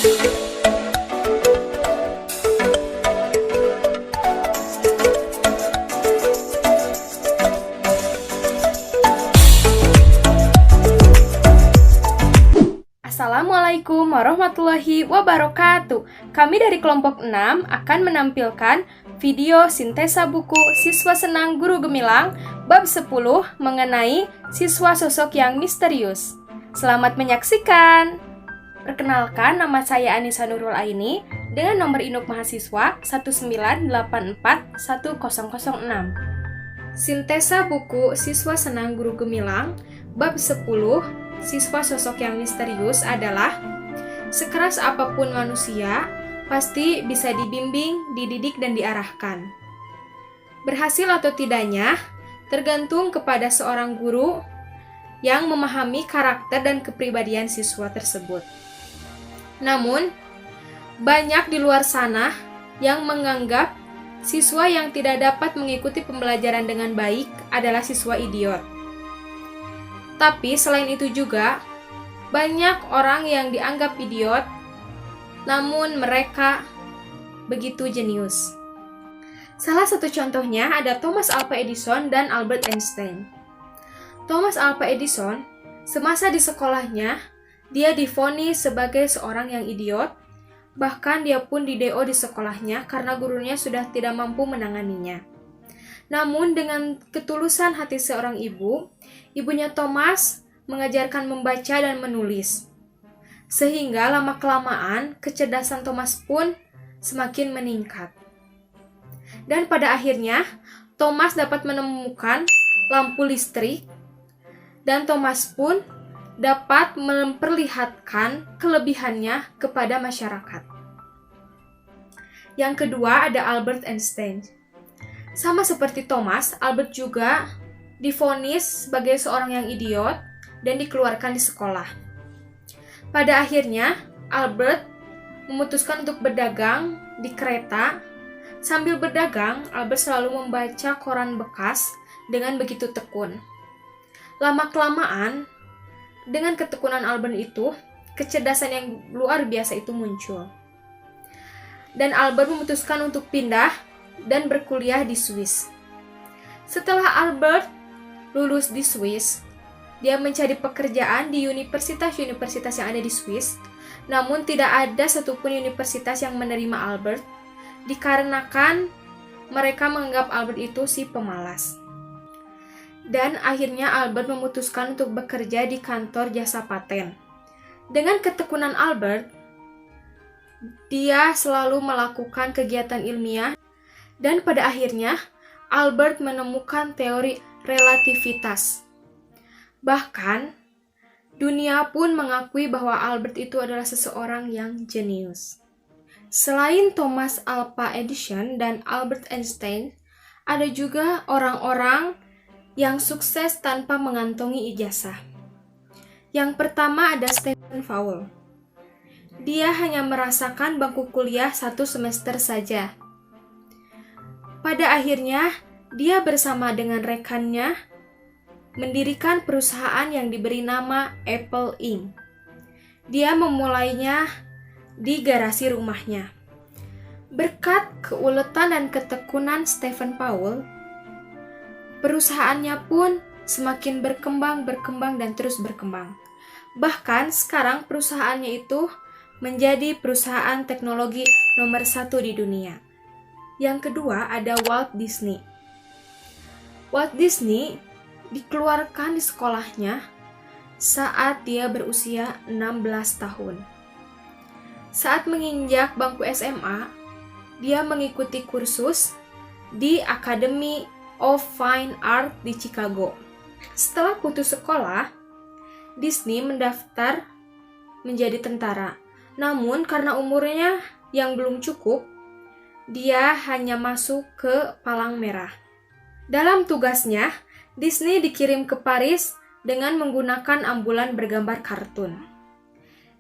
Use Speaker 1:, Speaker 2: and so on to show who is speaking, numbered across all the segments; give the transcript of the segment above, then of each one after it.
Speaker 1: Assalamualaikum warahmatullahi wabarakatuh. Kami dari kelompok 6 akan menampilkan video sintesa buku Siswa Senang Guru Gemilang bab 10 mengenai siswa sosok yang misterius. Selamat menyaksikan. Perkenalkan, nama saya Anissa Nurul Aini dengan nomor induk mahasiswa 198410006. Sintesa buku Siswa Senang Guru Gemilang bab 10 siswa sosok yang misterius adalah: sekeras apapun manusia, pasti bisa dibimbing, dididik, dan diarahkan. Berhasil atau tidaknya, tergantung kepada seorang guru yang memahami karakter dan kepribadian siswa tersebut. Namun, banyak di luar sana yang menganggap siswa yang tidak dapat mengikuti pembelajaran dengan baik adalah siswa idiot. Tapi selain itu juga, banyak orang yang dianggap idiot, namun mereka begitu jenius. Salah satu contohnya ada Thomas Alva Edison dan Albert Einstein. Thomas Alva Edison, semasa di sekolahnya, dia divonis sebagai seorang yang idiot, bahkan dia pun di-DO di sekolahnya karena gurunya sudah tidak mampu menanganinya. Namun dengan ketulusan hati seorang ibu, ibunya Thomas mengajarkan membaca dan menulis. Sehingga lama-kelamaan kecerdasan Thomas pun semakin meningkat. Dan pada akhirnya, Thomas dapat menemukan lampu listrik dan Thomas pun dapat memperlihatkan kelebihannya kepada masyarakat. Yang kedua ada Albert Einstein. Sama seperti Thomas, Albert juga divonis sebagai seorang yang idiot dan dikeluarkan di sekolah. Pada akhirnya, Albert memutuskan untuk berdagang di kereta. Sambil berdagang, Albert selalu membaca koran bekas dengan begitu tekun. Lama-kelamaan, dengan ketekunan Albert itu, kecerdasan yang luar biasa itu muncul. Dan Albert memutuskan untuk pindah dan berkuliah di Swiss. Setelah Albert lulus di Swiss, dia mencari pekerjaan di universitas-universitas yang ada di Swiss, namun tidak ada satupun universitas yang menerima Albert, dikarenakan mereka menganggap Albert itu si pemalas. Dan akhirnya Albert memutuskan untuk bekerja di kantor jasa paten. Dengan ketekunan Albert, dia selalu melakukan kegiatan ilmiah, dan pada akhirnya Albert menemukan teori relativitas. Bahkan, dunia pun mengakui bahwa Albert itu adalah seseorang yang jenius. Selain Thomas Alva Edison dan Albert Einstein, ada juga orang-orang yang sukses tanpa mengantongi ijazah. Yang pertama ada Stephen Powell. Dia hanya merasakan bangku kuliah 1 semester saja. Pada akhirnya, dia bersama dengan rekannya mendirikan perusahaan yang diberi nama Apple Inc. Dia memulainya di garasi rumahnya. Berkat keuletan dan ketekunan Stephen Powell, perusahaannya pun semakin berkembang dan terus berkembang. Bahkan sekarang perusahaannya itu menjadi perusahaan teknologi nomor 1 di dunia. Yang kedua ada Walt Disney. Walt Disney dikeluarkan di sekolahnya saat dia berusia 16 tahun. Saat menginjak bangku SMA, dia mengikuti kursus di Academy of Fine Art di Chicago. Setelah putus sekolah, Disney mendaftar menjadi tentara. Namun karena umurnya yang belum cukup, dia hanya masuk ke Palang Merah. Dalam tugasnya, Disney dikirim ke Paris dengan menggunakan ambulan bergambar kartun.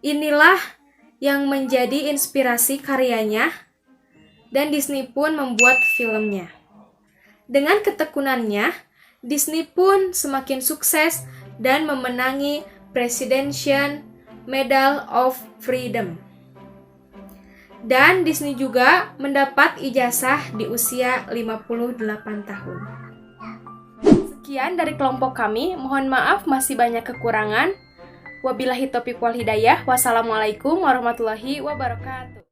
Speaker 1: Inilah yang menjadi inspirasi karyanya, dan Disney pun membuat filmnya. Dengan ketekunannya, Disney pun semakin sukses dan memenangi Presidential Medal of Freedom. Dan Disney juga mendapat ijazah di usia 58 tahun. Sekian dari kelompok kami, mohon maaf masih banyak kekurangan. Wabillahi taufiq wal hidayah. Wassalamualaikum warahmatullahi wabarakatuh.